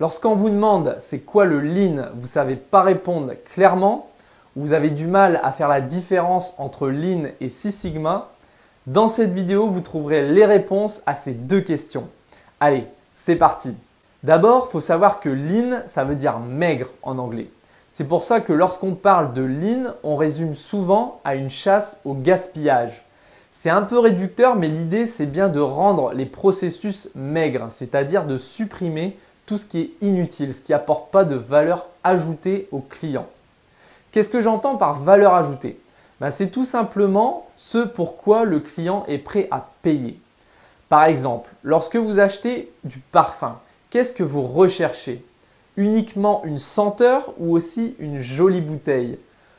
Lorsqu'on vous demande c'est quoi le Lean, vous ne savez pas répondre clairement, vous avez du mal à faire la différence entre Lean et Six Sigma, dans cette vidéo, vous trouverez les réponses à ces deux questions. Allez, c'est parti! D'abord, il faut savoir que Lean, ça veut dire maigre en anglais. C'est pour ça que lorsqu'on parle de Lean, on résume souvent à une chasse au gaspillage. C'est un peu réducteur, mais l'idée, c'est bien de rendre les processus maigres, c'est-à-dire de supprimer tout ce qui est inutile, ce qui n'apporte pas de valeur ajoutée au client. Qu'est-ce que j'entends par valeur ajoutée? C'est tout simplement ce pourquoi le client est prêt à payer. Par exemple, lorsque vous achetez du parfum, qu'est-ce que vous recherchez? Uniquement une senteur ou aussi une jolie bouteille?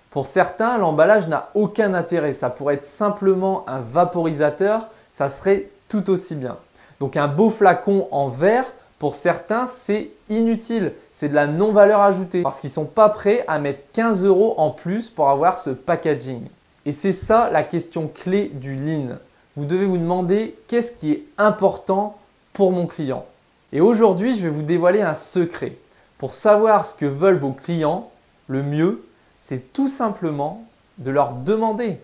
Pour certains, l'emballage n'a aucun intérêt. Ça pourrait être simplement un vaporisateur, ça serait tout aussi bien. Donc un beau flacon en verre, pour certains, c'est inutile. C'est de la non-valeur ajoutée parce qu'ils ne sont pas prêts à mettre 15 € en plus pour avoir ce packaging. Et c'est ça la question clé du Lean. Vous devez vous demander qu'est-ce qui est important pour mon client. Et aujourd'hui, je vais vous dévoiler un secret. Pour savoir ce que veulent vos clients, le mieux, c'est tout simplement de leur demander.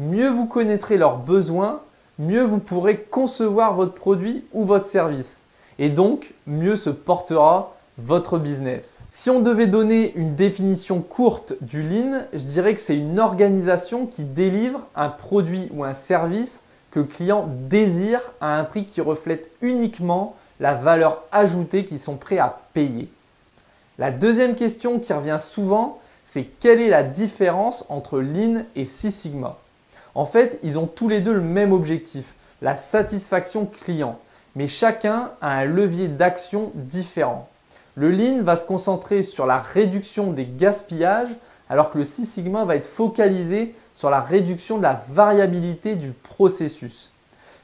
Mieux vous connaîtrez leurs besoins, mieux vous pourrez concevoir votre produit ou votre service. Et donc, mieux se portera votre business. Si on devait donner une définition courte du Lean, je dirais que c'est une organisation qui délivre un produit ou un service que le client désire à un prix qui reflète uniquement la valeur ajoutée qu'ils sont prêts à payer. La deuxième question qui revient souvent, c'est quelle est la différence entre Lean et Six Sigma? En fait, ils ont tous les deux le même objectif, la satisfaction client. Mais chacun a un levier d'action différent. Le Lean va se concentrer sur la réduction des gaspillages alors que le Six Sigma va être focalisé sur la réduction de la variabilité du processus.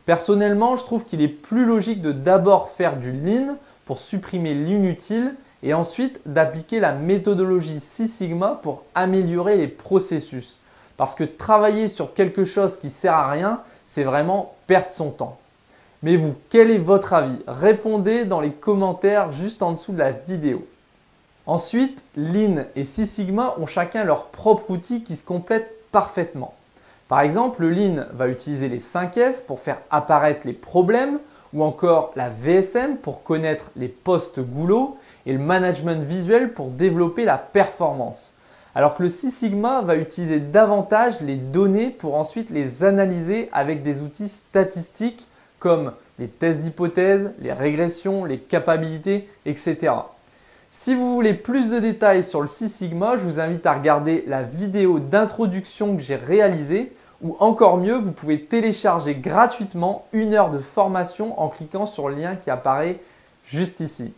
Personnellement, je trouve qu'il est plus logique de d'abord faire du Lean pour supprimer l'inutile et ensuite d'appliquer la méthodologie Six Sigma pour améliorer les processus. Parce que travailler sur quelque chose qui ne sert à rien, c'est vraiment perdre son temps. Mais vous, quel est votre avis? Répondez dans les commentaires juste en dessous de la vidéo. Ensuite, Lean et Six Sigma ont chacun leur propre outil qui se complètent parfaitement. Par exemple, le Lean va utiliser les 5S pour faire apparaître les problèmes ou encore la VSM pour connaître les postes goulots et le management visuel pour développer la performance. Alors que le Six Sigma va utiliser davantage les données pour ensuite les analyser avec des outils statistiques comme les tests d'hypothèse, les régressions, les capabilités, etc. Si vous voulez plus de détails sur le Six Sigma, je vous invite à regarder la vidéo d'introduction que j'ai réalisée ou encore mieux, vous pouvez télécharger gratuitement 1 heure de formation en cliquant sur le lien qui apparaît juste ici.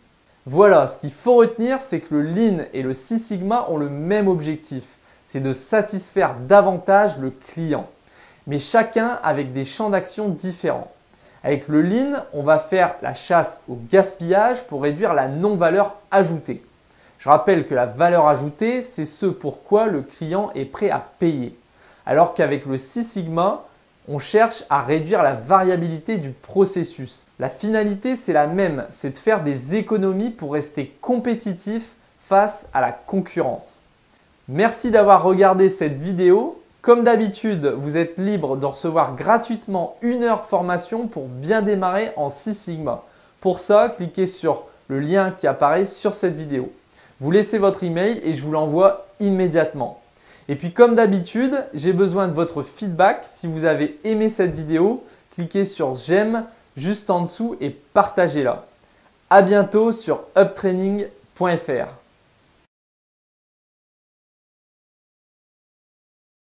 Voilà, ce qu'il faut retenir, c'est que le Lean et le Six Sigma ont le même objectif, c'est de satisfaire davantage le client, mais chacun avec des champs d'action différents. Avec le Lean, on va faire la chasse au gaspillage pour réduire la non-valeur ajoutée. Je rappelle que la valeur ajoutée, c'est ce pourquoi le client est prêt à payer. Alors qu'avec le Six Sigma, on cherche à réduire la variabilité du processus. La finalité, c'est la même, c'est de faire des économies pour rester compétitif face à la concurrence. Merci d'avoir regardé cette vidéo. Comme d'habitude, vous êtes libre de recevoir gratuitement 1 heure de formation pour bien démarrer en Six Sigma. Pour ça, cliquez sur le lien qui apparaît sur cette vidéo. Vous laissez votre email et je vous l'envoie immédiatement. Et puis comme d'habitude, j'ai besoin de votre feedback. Si vous avez aimé cette vidéo, cliquez sur j'aime juste en dessous et partagez-la. À bientôt sur uptraining.fr.